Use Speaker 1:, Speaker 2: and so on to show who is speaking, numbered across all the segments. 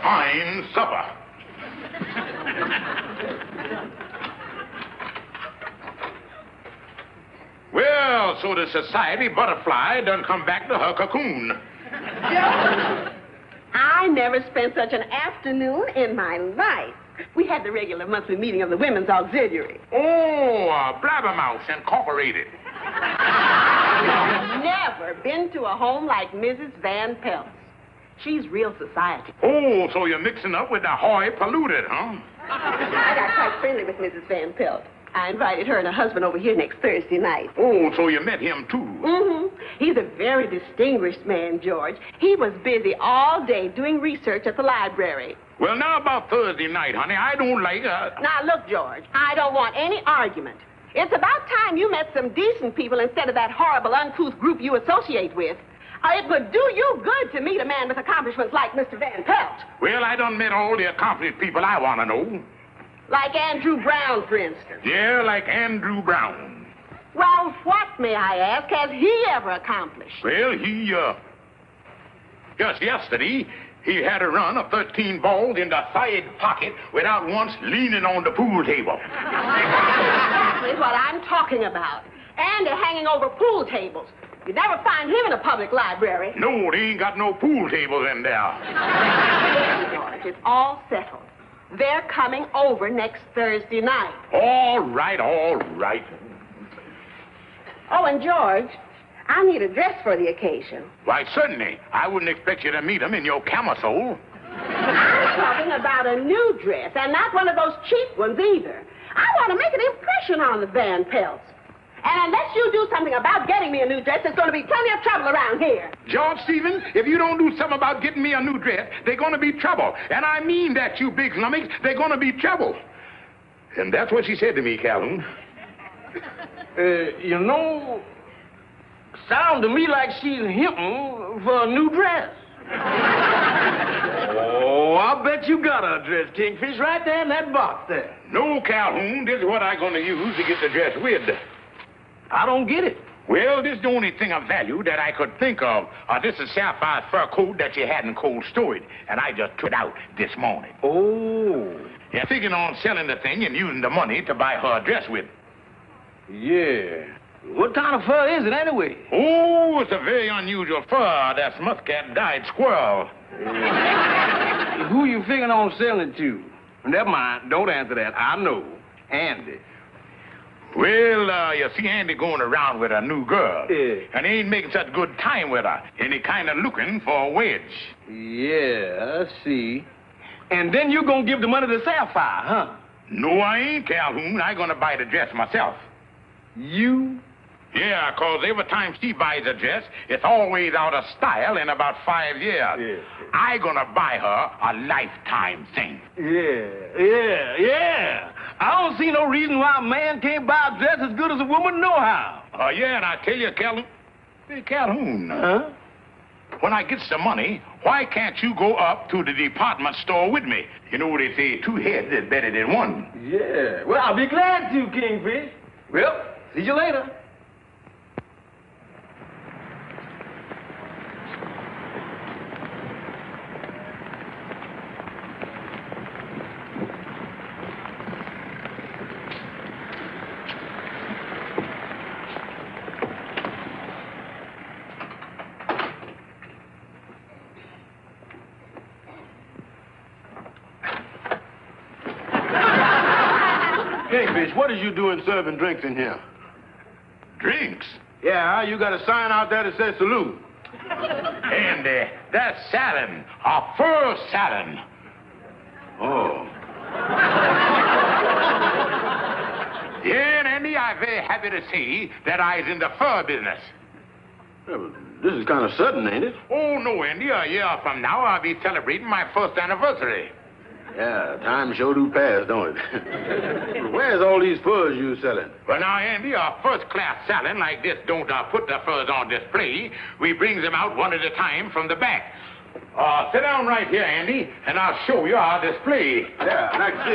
Speaker 1: fine supper. Well, so the society butterfly done come back to her cocoon.
Speaker 2: George, I never spent such an afternoon in my life. We had the regular monthly meeting of the Women's Auxiliary.
Speaker 1: Oh, Blabbermouth Incorporated.
Speaker 2: I've never been to a home like Mrs. Van Pelt's. She's real society.
Speaker 1: Oh, so you're mixing up with the hoi polluted, huh?
Speaker 2: I got quite friendly with Mrs. Van Pelt. I invited her and her husband over here next Thursday night.
Speaker 1: Oh, so you met him, too?
Speaker 2: Mm-hmm. He's a very distinguished man, George. He was busy all day doing research at the library.
Speaker 1: Well, now about Thursday night, honey, I don't like...
Speaker 2: Now, look, George, I don't want any argument. It's about time you met some decent people instead of that horrible, uncouth group you associate with. It would do you good to meet a man with accomplishments like Mr. Van Pelt.
Speaker 1: Well, I done met all the accomplished people I want to know.
Speaker 2: Like Andrew Brown, for instance.
Speaker 1: Yeah, like Andrew Brown.
Speaker 2: Well, what, may I ask, has he ever accomplished?
Speaker 1: Well, just yesterday, he had a run of 13 balls in the side pocket without once leaning on the pool table.
Speaker 2: That's what I'm talking about. And they're hanging over pool tables. You never find him in a public library.
Speaker 1: No, they ain't got no pool tables in there.
Speaker 2: George, it's all settled. They're coming over next Thursday night.
Speaker 1: All right, all right.
Speaker 2: Oh, and George, I need a dress for the occasion.
Speaker 1: Why, certainly. I wouldn't expect you to meet him in your camisole.
Speaker 2: I'm talking about a new dress, and not one of those cheap ones either. I want to make an impression on the Van Pelts. And unless you do something about getting me a new dress, there's going to be plenty of trouble around here.
Speaker 1: George Stevens, if you don't do something about getting me a new dress, there's going to be trouble. And I mean that, you big lummox. There's going to be trouble. And that's what she said to me, Calhoun.
Speaker 3: Sound to me like she's hinting for a new dress. Oh, I bet you got a dress, Kingfish, right there in that box there.
Speaker 1: No, Calhoun, this is what I'm going to use to get the dress with.
Speaker 3: I don't get it.
Speaker 1: Well, this is the only thing of value that I could think of. This is sapphire fur coat that you had in cold storage, and I just took it out this morning.
Speaker 3: Oh.
Speaker 1: Yeah, thinking on selling the thing and using the money to buy her a dress with.
Speaker 3: Yeah. What kind of fur is it, anyway?
Speaker 1: Oh, it's a very unusual fur. That's muscat-dyed squirrel.
Speaker 3: Who you figuring on selling it to? Never mind. Don't answer that. I know. Andy.
Speaker 1: Well, you see Andy going around with a new girl.
Speaker 3: Yeah.
Speaker 1: And he ain't making such good time with her. And he kind of looking for a wedge.
Speaker 3: Yeah, I see. And then you gonna give the money to Sapphire, huh?
Speaker 1: No, I ain't, Calhoun. I gonna buy the dress myself.
Speaker 3: You?
Speaker 1: Yeah, 'cause every time she buys a dress, it's always out of style in about 5 years.
Speaker 3: Yeah.
Speaker 1: I gonna buy her a lifetime thing.
Speaker 3: Yeah. I don't see no reason why a man can't buy a dress as good as a woman know how.
Speaker 1: Yeah, and I tell you, Calhoun. Hey, Calhoun.
Speaker 3: Huh?
Speaker 1: When I get some money, why can't you go up to the department store with me? You know, they say 2 heads is better than 1.
Speaker 3: Yeah. Well, I'll be glad to, Kingfish. Well, see you later. Kingfish, what is you doing serving drinks in here?
Speaker 1: Drinks?
Speaker 3: Yeah, you got a sign out there that says salute.
Speaker 1: And that's satin, a fur satin.
Speaker 3: Oh.
Speaker 1: Yeah, and Andy, I'm very happy to see that I's in the fur business.
Speaker 3: Yeah, but this is kind of sudden, ain't it?
Speaker 1: Oh, no, Andy. A year from now, I'll be celebrating my 1st anniversary.
Speaker 3: Yeah, time sure do pass, don't it? Where's all these furs you selling?
Speaker 1: Well, now, Andy, a first-class salon like this don't put the furs on display. We brings them out one at a time from the back. Sit down right here, Andy, and I'll show you our display.
Speaker 3: Yeah, next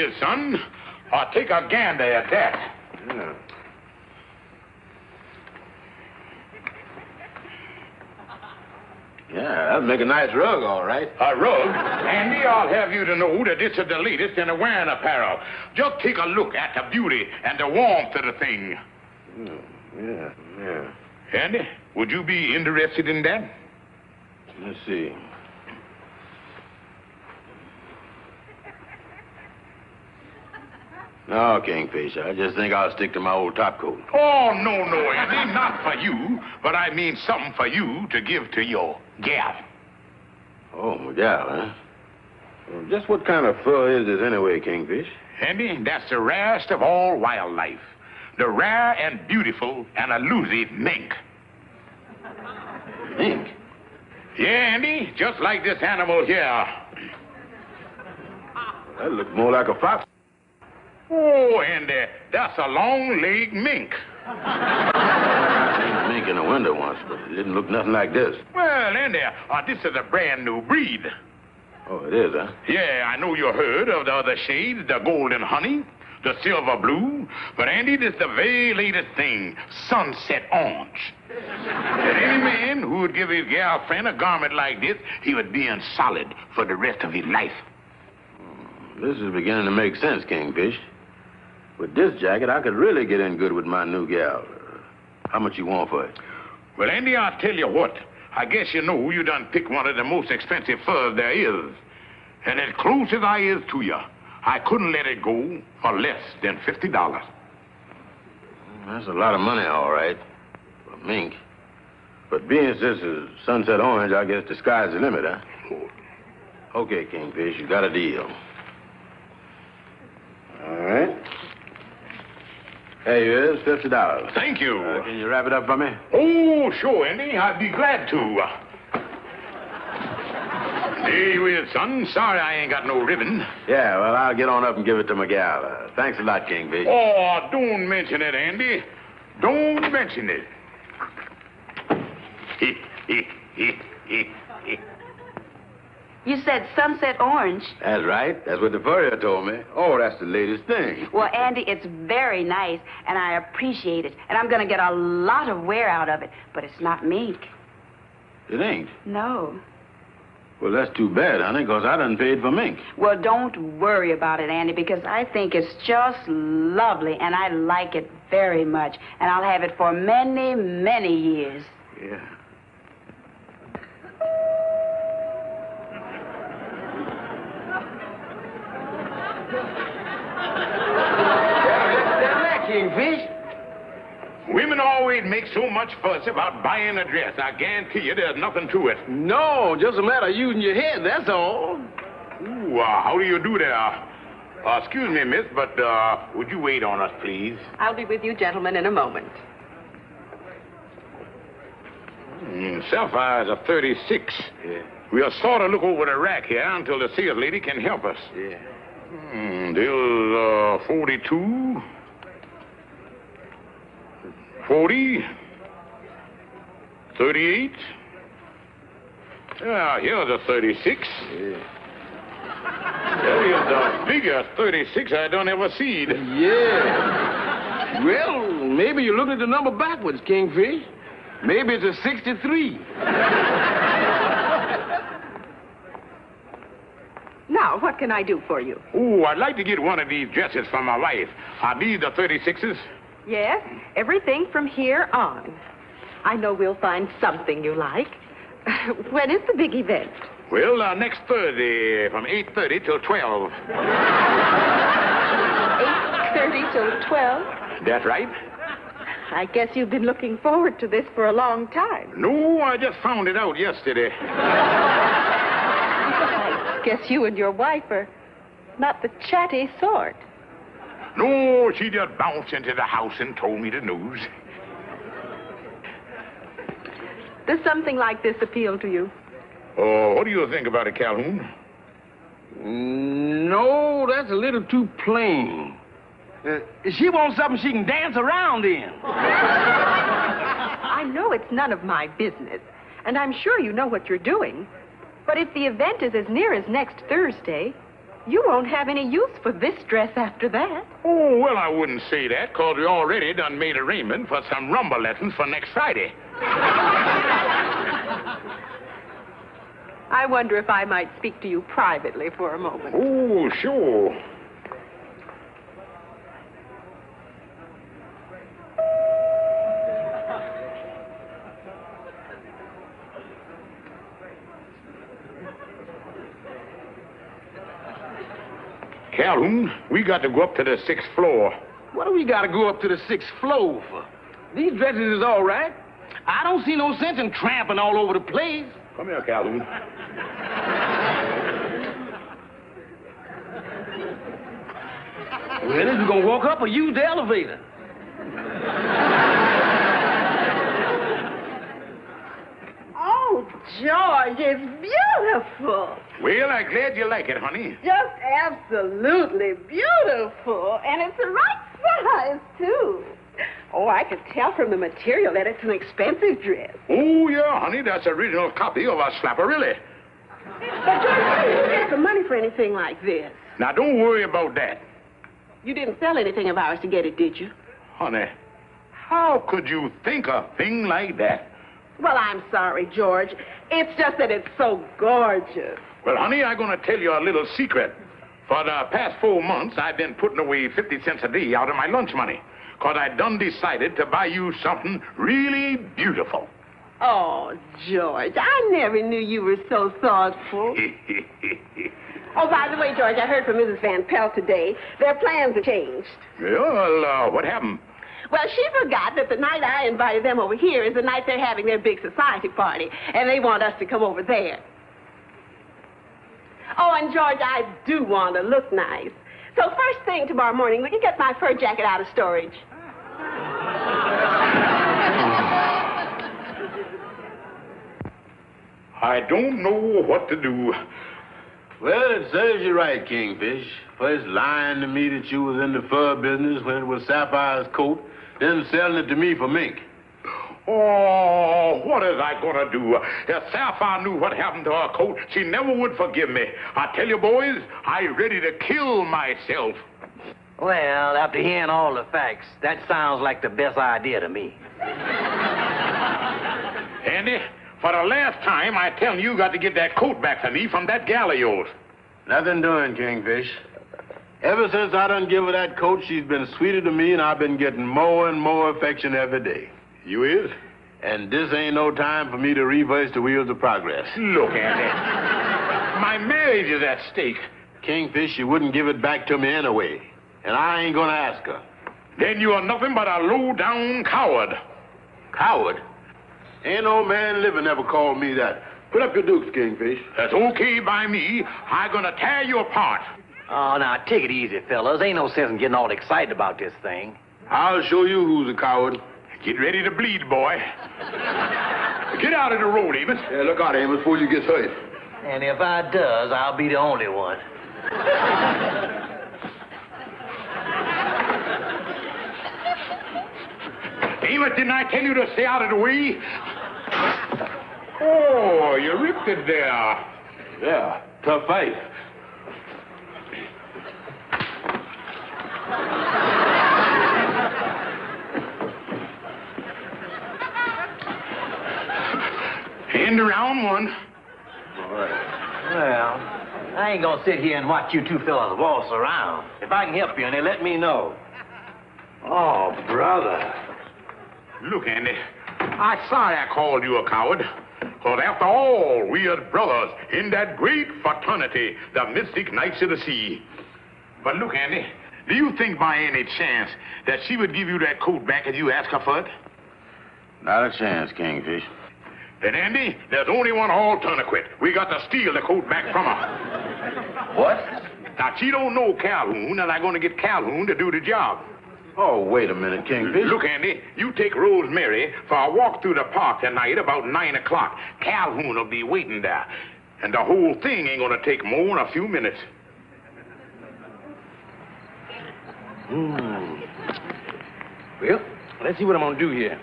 Speaker 1: with, son. I'll take a gander at that.
Speaker 4: Yeah. Yeah, that'd make a nice rug, all right.
Speaker 1: A rug? Andy, I'll have you to know that this is the latest in the wearing apparel. Just take a look at the beauty and the warmth of the thing.
Speaker 4: Yeah.
Speaker 1: Andy, would you be interested in that?
Speaker 4: Let's see. No, Kingfish, I just think I'll stick to my old topcoat.
Speaker 1: Oh, no, Andy, not for you, but I mean something for you to give to your gal.
Speaker 4: Oh, my gal, huh? Well, just what kind of fur is this anyway, Kingfish?
Speaker 1: Andy, that's the rarest of all wildlife. The rare and beautiful and elusive mink.
Speaker 4: Mink?
Speaker 1: Yeah, Andy, just like this animal here.
Speaker 4: That looks more like a fox.
Speaker 1: Oh, Andy, that's a long-legged mink.
Speaker 4: I seen a mink in the window once, but it didn't look nothing like this.
Speaker 1: Well, Andy, this is a brand new breed.
Speaker 4: Oh, it is, huh?
Speaker 1: Yeah, I know you heard of the other shades, the golden honey, the silver blue, but Andy, this is the very latest thing, sunset orange. And any man who would give his girlfriend a garment like this, he would be in solid for the rest of his life.
Speaker 4: This is beginning to make sense, Kingfish. With this jacket, I could really get in good with my new gal. How much you want for it?
Speaker 1: Well, Andy, I'll tell you what. I guess you know you done picked one of the most expensive furs there is. And as close as I is to you, I couldn't let it go for less than $50.
Speaker 4: That's a lot of money, all right, for mink. But being this is sunset orange, I guess the sky's the limit, huh? Okay, Kingfish, you got a deal. All right. Here you is, $50.
Speaker 1: Thank you.
Speaker 4: Can you wrap it up for me?
Speaker 1: Oh, sure, Andy. I'd be glad to. There you is, son. Sorry I ain't got no ribbon.
Speaker 4: Yeah, well, I'll get on up and give it to my gal. Thanks a lot, Kingfish.
Speaker 1: Oh, don't mention it, Andy. Don't mention it.
Speaker 5: You said sunset orange.
Speaker 4: That's right. That's what the furrier told me. Oh, that's the latest thing.
Speaker 5: Well, Andy, it's very nice, and I appreciate it. And I'm going to get a lot of wear out of it. But it's not mink.
Speaker 4: It ain't?
Speaker 5: No.
Speaker 4: Well, that's too bad, honey, because I done paid for mink.
Speaker 5: Well, don't worry about it, Andy, because I think it's just lovely, and I like it very much. And I'll have it for many, many years.
Speaker 4: Yeah.
Speaker 3: Kingfish.
Speaker 1: Women always make so much fuss about buying a dress. I guarantee you there's nothing to it.
Speaker 3: No, just a matter of using your head, that's all.
Speaker 1: Ooh, how do you do there? Excuse me, miss, but would you wait on us, please?
Speaker 2: I'll be with you gentlemen in a moment.
Speaker 1: Sapphires are 36.
Speaker 4: Yeah.
Speaker 1: We'll sort of look over the rack here until the sales lady can help us.
Speaker 4: Yeah.
Speaker 1: There's 42, 40, 38. Yeah, here's a 36.
Speaker 4: Yeah.
Speaker 1: That is the biggest 36 I done ever seen.
Speaker 3: Yeah. Well, maybe you're looking at the number backwards, Kingfish. Maybe it's a 63.
Speaker 2: Now, what can I do for you?
Speaker 1: Ooh, I'd like to get one of these dresses for my wife. Are these the 36s?
Speaker 2: Yes, everything from here on. I know we'll find something you like. When is the big event?
Speaker 1: Well, next Thursday from 8:30 till 12.
Speaker 2: 8:30 till 12?
Speaker 1: That right?
Speaker 2: I guess you've been looking forward to this for a long time.
Speaker 1: No, I just found it out yesterday.
Speaker 2: I guess you and your wife are not the chatty sort.
Speaker 1: No, she just bounced into the house and told me the news.
Speaker 2: Does something like this appeal to you?
Speaker 1: Oh, what do you think about it, Calhoun?
Speaker 3: No, that's a little too plain. She wants something she can dance around in.
Speaker 2: I know it's none of my business, and I'm sure you know what you're doing. But if the event is as near as next Thursday,
Speaker 5: You won't have any use for this dress after that.
Speaker 1: Oh, well, I wouldn't say that, because we already done made arrangement for some rumba lessons for next Friday.
Speaker 6: I wonder if I might speak to you privately for a moment.
Speaker 1: Oh, sure. Calhoun, we got to go up to the 6th floor.
Speaker 3: What do we got to go up to the 6th floor for? These dresses is all right. I don't see no sense in tramping all over the place.
Speaker 1: Come here, Calhoun.
Speaker 3: Well, is we gonna walk up or use the elevator?
Speaker 2: Oh, George, it's beautiful.
Speaker 1: Well, I'm glad you like it, honey.
Speaker 2: Just absolutely beautiful. And it's the right size, too. Oh, I could tell from the material that it's an expensive dress.
Speaker 1: Oh, yeah, honey, that's original copy of a Slapperilli.
Speaker 2: But, George, how did you get the money for anything like this?
Speaker 1: Now, don't worry about that.
Speaker 2: You didn't sell anything of ours to get it, did you?
Speaker 1: Honey, how could you think a thing like that?
Speaker 2: Well, I'm sorry, George. It's just that it's so gorgeous.
Speaker 1: Well, honey, I'm going to tell you a little secret. For the past 4 months, I've been putting away 50 cents a day out of my lunch money, because I done decided to buy you something really beautiful.
Speaker 2: Oh, George, I never knew you were so thoughtful. Oh, by the way, George, I heard from Mrs. Van Pelt today. Their plans have changed.
Speaker 1: Well, what happened?
Speaker 2: Well, she forgot that the night I invited them over here is the night they're having their big society party, and they want us to come over there. Oh, and George, I do want to look nice. So first thing tomorrow morning, we can get my fur jacket out of storage.
Speaker 1: I don't know what to do.
Speaker 4: Well, it serves you right, Kingfish. First lying to me that you was in the fur business when it was Sapphire's coat, then selling it to me for mink.
Speaker 1: Oh, what is I gonna do? If Sapphire knew what happened to her coat, she never would forgive me. I tell you, boys, I'm ready to kill myself.
Speaker 7: Well, after hearing all the facts, that sounds like the best idea to me.
Speaker 1: Andy, for the last time, I tell you got to get that coat back to me from that gal of yours.
Speaker 4: Nothing doing, Kingfish. Ever since I done give her that coat, she's been sweeter to me, and I've been getting more and more affection every day.
Speaker 1: You is?
Speaker 4: And this ain't no time for me to reverse the wheels of progress.
Speaker 1: Look, Andy, my marriage is at stake.
Speaker 4: Kingfish, she wouldn't give it back to me anyway, and I ain't gonna ask her.
Speaker 1: Then you are nothing but a low-down coward.
Speaker 4: Coward? Ain't no man living ever called me that. Put up your dukes, Kingfish.
Speaker 1: That's okay by me. I'm gonna tear you apart.
Speaker 7: Oh, now, take it easy, fellas. Ain't no sense in getting all excited about this thing.
Speaker 4: I'll show you who's a coward.
Speaker 1: Get ready to bleed, boy. Get out of the road, Amos.
Speaker 4: Yeah, look out, Amos, before you get hurt.
Speaker 7: And if I does, I'll be the only one.
Speaker 1: Amos, didn't I tell you to stay out of the way? Oh, you ripped it there.
Speaker 4: Yeah, tough fight.
Speaker 1: End around one.
Speaker 4: All right.
Speaker 7: Well, I ain't gonna sit here and watch you two fellas waltz around. If I can help you, and let me know.
Speaker 4: Oh, brother.
Speaker 1: Look, Andy, I'm sorry I called you a coward. Because after all, we are brothers in that great fraternity, the Mystic Knights of the Sea. But look, Andy, do you think by any chance that she would give you that coat back if you ask her for it?
Speaker 4: Not a chance, Kingfish.
Speaker 1: Then, Andy, there's only one alternative. We got to steal the coat back from her.
Speaker 4: What?
Speaker 1: Now, she don't know Calhoun, and I'm going to get Calhoun to do the job.
Speaker 4: Oh, wait a minute, Kingfish.
Speaker 1: Look, Andy, you take Rosemary for a walk through the park tonight about 9 o'clock. Calhoun will be waiting there. And the whole thing ain't going to take more than a few minutes.
Speaker 3: Well, let's see what I'm gonna do here.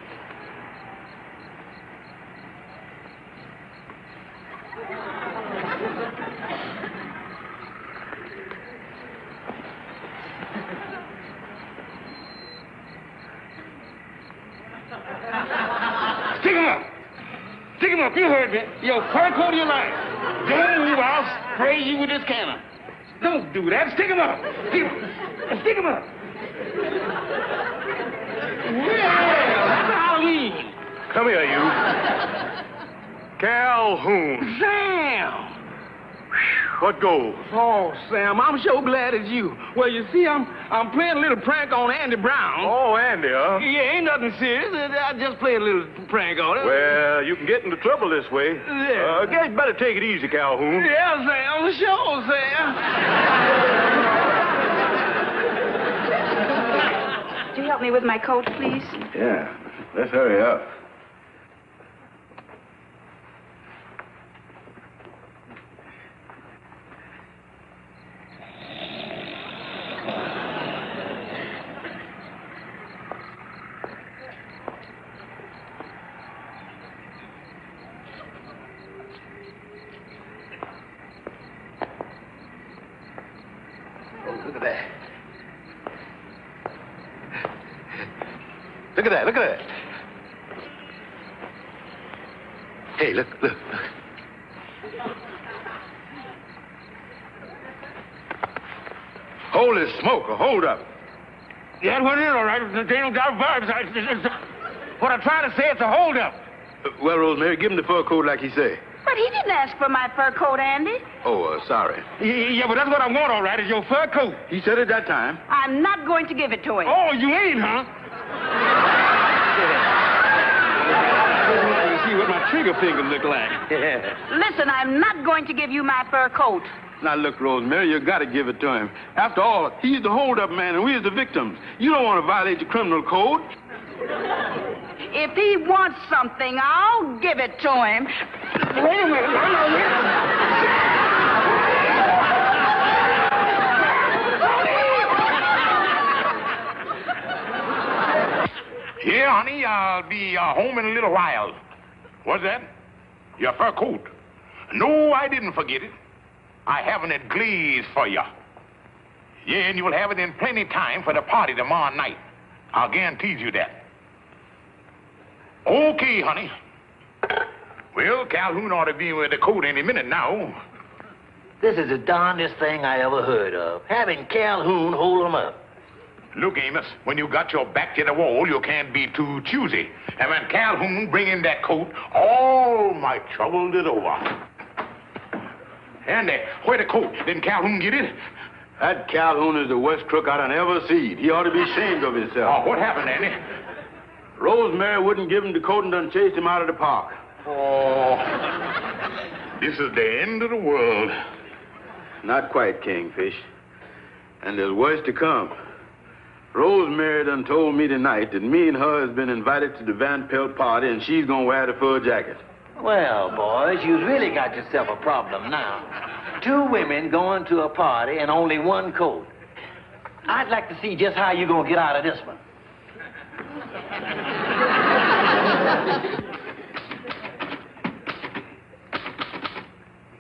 Speaker 3: You heard me. Your fur coat of your life. Don't move, I'll spray you with this cannon. Don't do that. Stick him up. Stick him up. Well, happy Halloween.
Speaker 1: Come here, you. Calhoun.
Speaker 3: Sam.
Speaker 1: What goes?
Speaker 3: Oh, Sam, I'm so glad it's you. Well, you see, I'm playing a little prank on Andy Brown.
Speaker 1: Oh, Andy, huh?
Speaker 3: Yeah, ain't nothing serious. I just play a little prank on him.
Speaker 1: Well, you can get into trouble this way.
Speaker 3: Yeah.
Speaker 1: Guess you better take it easy, Calhoun.
Speaker 3: Yeah, Sam, sure, Sam.
Speaker 5: Could you help me with my coat, please?
Speaker 4: Yeah, let's hurry up.
Speaker 7: Look at that. Look at that, look at that. Hey, look.
Speaker 4: Holy smoke, hold up.
Speaker 3: Yeah, it went in all right. They don't got vibes. What I'm trying to say, it's a holdup.
Speaker 4: Well, Rosemary, give him the fur coat like he said.
Speaker 5: But he didn't ask for my fur coat, Andy.
Speaker 4: Oh, sorry.
Speaker 3: Yeah, but that's what I want, all right, is your fur coat.
Speaker 4: He said it that time.
Speaker 5: I'm not going to give it to him.
Speaker 3: Oh, you ain't, huh? You see what my trigger finger look like.
Speaker 5: Listen, I'm not going to give you my fur coat.
Speaker 4: Now, look, Rosemary, you got to give it to him. After all, he's the hold-up man, and we're the victims. You don't want to violate the criminal code.
Speaker 5: If he wants something, I'll give it to him.
Speaker 3: Wait a minute.
Speaker 1: Yeah, honey, I'll be home in a little while. What's that? Your fur coat? No, I didn't forget it. I have it glazed for you. Yeah, and you'll have it in plenty time for the party tomorrow night. I'll guarantee you that. Okay, honey. Well, Calhoun ought to be with the coat any minute now.
Speaker 7: This is the darndest thing I ever heard of. Having Calhoun hold him up.
Speaker 1: Look, Amos, when you got your back to the wall, you can't be too choosy. And when Calhoun bring in that coat, all my trouble is over. Andy, where the coat? Didn't Calhoun get it?
Speaker 4: That Calhoun is the worst crook I done ever seen. He ought to be ashamed of himself.
Speaker 1: Oh, what happened, Andy?
Speaker 4: Rosemary wouldn't give him the coat and done chased him out of the park.
Speaker 1: Oh, this is the end of the world.
Speaker 4: Not quite, Kingfish. And there's worse to come. Rosemary done told me tonight that me and her has been invited to the Van Pelt party, and she's gonna wear the fur jacket.
Speaker 7: Well, boys, you've really got yourself a problem now. 2 women going to a party and only 1 coat. I'd like to see just how you're gonna get out of this one.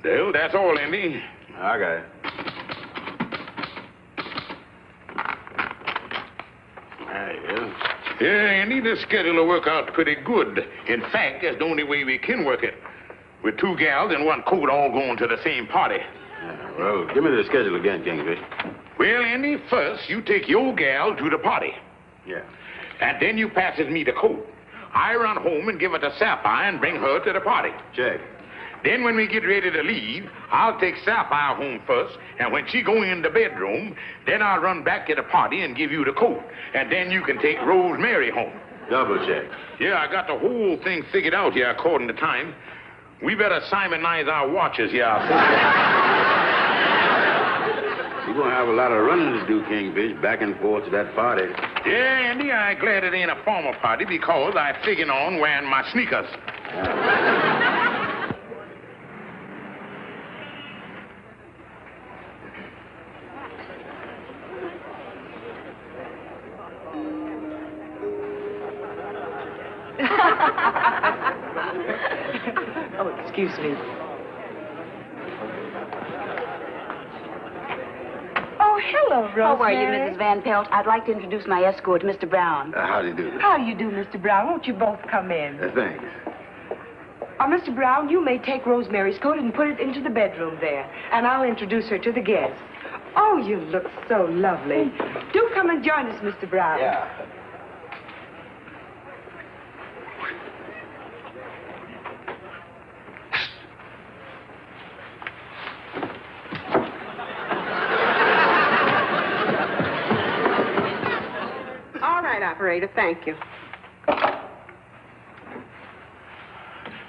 Speaker 1: Well, that's all, Andy.
Speaker 4: I got it. There you go.
Speaker 1: Yeah, Andy, this schedule will work out pretty good. In fact, that's the only way we can work it. With 2 gals and 1 coat all going to the same party.
Speaker 4: Yeah, well, give me the schedule again, Kingfish.
Speaker 1: Well, Andy, first you take your gal to the party.
Speaker 4: Yeah.
Speaker 1: And then you passes me the coat. I run home and give her to Sapphire and bring her to the party.
Speaker 4: Check.
Speaker 1: Then when we get ready to leave, I'll take Sapphire home first, and when she go in the bedroom, then I'll run back to the party and give you the coat. And then you can take Rosemary home.
Speaker 4: Double check.
Speaker 1: Yeah, I got the whole thing figured out here according to time. We better Simonize our watches here.
Speaker 4: You're gonna have a lot of running to do, Kingfish, back and forth to that party.
Speaker 1: Yeah, Andy, I'm glad it ain't a formal party because I figured on wearing my sneakers.
Speaker 6: Oh, excuse me. Oh, hello, Rosemary.
Speaker 5: How are you, Mrs. Van Pelt? I'd like to introduce my escort, Mr. Brown.
Speaker 4: How do you do?
Speaker 6: How do you do, Mr. Brown? Won't you both come in?
Speaker 4: Thanks.
Speaker 6: Mr. Brown, you may take Rosemary's coat and put it into the bedroom there, and I'll introduce her to the guests. Oh, you look so lovely. Do come and join us, Mr. Brown.
Speaker 4: Yeah.
Speaker 2: All right, operator, thank you.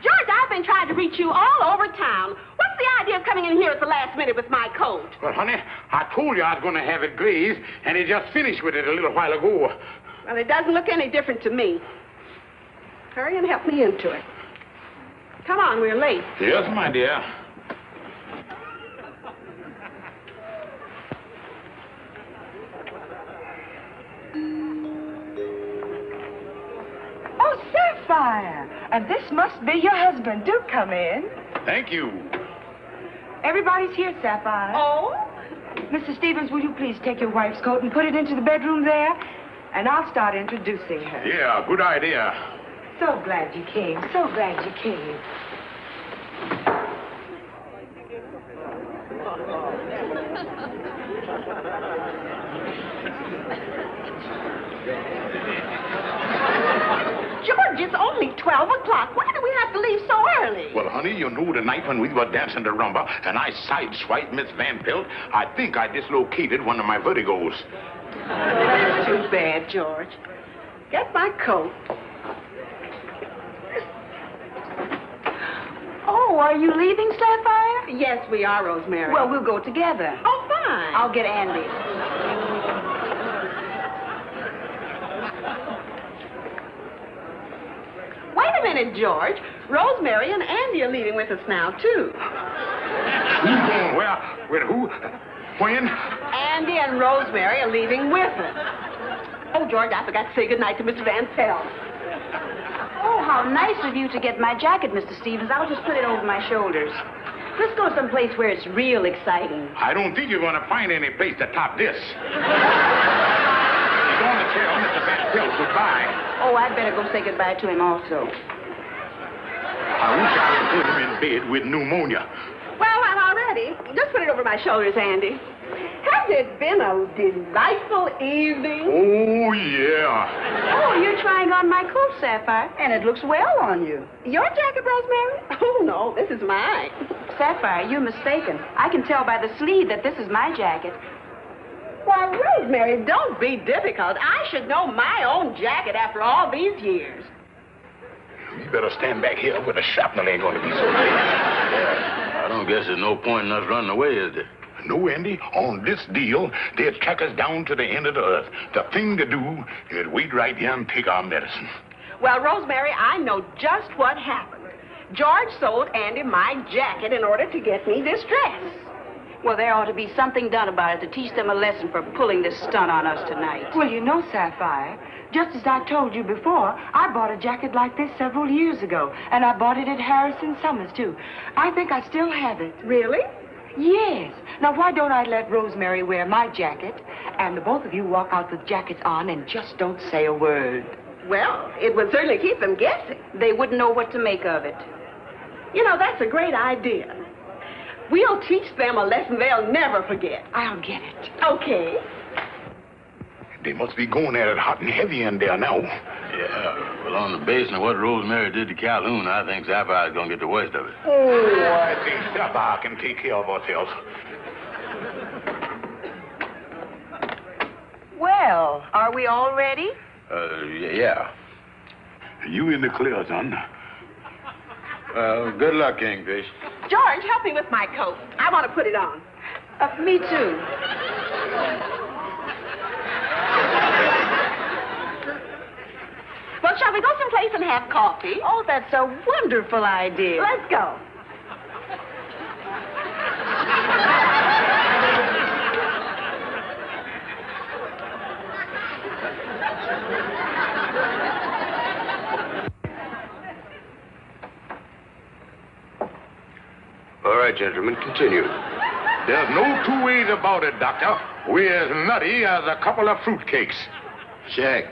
Speaker 2: George, I've been trying to reach you all over town. What's the idea of coming in here at the last minute with my coat?
Speaker 1: Well, honey, I told you I was going to have it glazed, and he just finished with it a little while ago.
Speaker 2: Well, it doesn't look any different to me. Hurry and help me into it. Come on, we're late.
Speaker 1: Yes, my dear.
Speaker 6: Oh, Sapphire. And this must be your husband. Do come in.
Speaker 1: Thank you.
Speaker 6: Everybody's here, Sapphire.
Speaker 2: Oh?
Speaker 6: Mr. Stevens, will you please take your wife's coat and put it into the bedroom there? And I'll start introducing her.
Speaker 1: Yeah, good idea.
Speaker 6: So glad you came. So glad you came.
Speaker 2: George, it's only 12 o'clock. Why do we have to leave so early?
Speaker 1: Well, honey, you know the night when we were dancing the rumba and I sideswiped Miss Van Pelt, I think I dislocated one of my vertigos.
Speaker 2: That's too bad, George. Get my coat.
Speaker 5: Oh, are you leaving, Sapphire?
Speaker 2: Yes, we are, Rosemary.
Speaker 5: Well, we'll go together.
Speaker 2: Oh, fine.
Speaker 5: I'll get Andy.
Speaker 2: Wait a minute, George. Rosemary and Andy are leaving with us now, too.
Speaker 1: Who's going where? With who? When?
Speaker 2: Andy and Rosemary are leaving with us. Oh, George, I forgot to say goodnight to Mr. Van Pelt.
Speaker 5: Oh, how nice of you to get my jacket, Mr. Stevens. I'll just put it over my shoulders. Let's go someplace where it's real exciting.
Speaker 1: I don't think you're going to find any place to top this. You're going to tell Mr. Van Pelt goodbye.
Speaker 5: Oh, I'd better go say goodbye to him also.
Speaker 1: I wish I would put him in bed with pneumonia.
Speaker 2: Well, I'm all ready. Just put it over my shoulders, Andy. Has it been a delightful evening?
Speaker 1: Oh, yeah.
Speaker 5: Oh, you're trying on my coat, Sapphire, and it looks well on you.
Speaker 2: Your jacket, Rosemary? Oh, no, this is mine.
Speaker 5: Sapphire, you're mistaken. I can tell by the sleeve that this is my jacket.
Speaker 2: Why, Rosemary, don't be difficult. I should know my own jacket after all these years.
Speaker 1: You better stand back here where the shrapnel ain't going to be so big.
Speaker 4: I don't guess there's no point in us running away, is there?
Speaker 1: No, Andy, on this deal, they'll track us down to the end of the earth. The thing to do is wait right here and take our medicine.
Speaker 2: Well, Rosemary, I know just what happened. George sold Andy my jacket in order to get me this dress.
Speaker 5: Well, there ought to be something done about it to teach them a lesson for pulling this stunt on us tonight.
Speaker 6: Well, you know, Sapphire, just as I told you before, I bought a jacket like this several years ago, and I bought it at Harrison Summers, too. I think I still have it.
Speaker 2: Really?
Speaker 6: Yes. Now, why don't I let Rosemary wear my jacket, and the both of you walk out with jackets on and just don't say a word?
Speaker 2: Well, it would certainly keep them guessing.
Speaker 5: They wouldn't know what to make of it.
Speaker 2: You know, that's a great idea. We'll teach them a lesson they'll never forget.
Speaker 6: I'll get it.
Speaker 2: Okay.
Speaker 1: They must be going at it hot and heavy in there now.
Speaker 4: Yeah. Well, on the basis of what Rosemary did to Calhoun, I think Sapphire's going to get the worst of it.
Speaker 1: Oh, I think Sapphire can take care of ourselves.
Speaker 5: Well, are we all ready?
Speaker 4: Yeah.
Speaker 1: You in the clear, son.
Speaker 4: Well, good luck, Kingfish.
Speaker 2: George, help me with my coat. I want to put it on.
Speaker 5: Me too.
Speaker 2: Well, shall we go someplace and have coffee?
Speaker 5: Oh, that's a wonderful idea.
Speaker 2: Let's go.
Speaker 8: All right, gentlemen, continue.
Speaker 1: There's no two ways about it, Doctor. We're as nutty as a couple of fruitcakes.
Speaker 4: Check.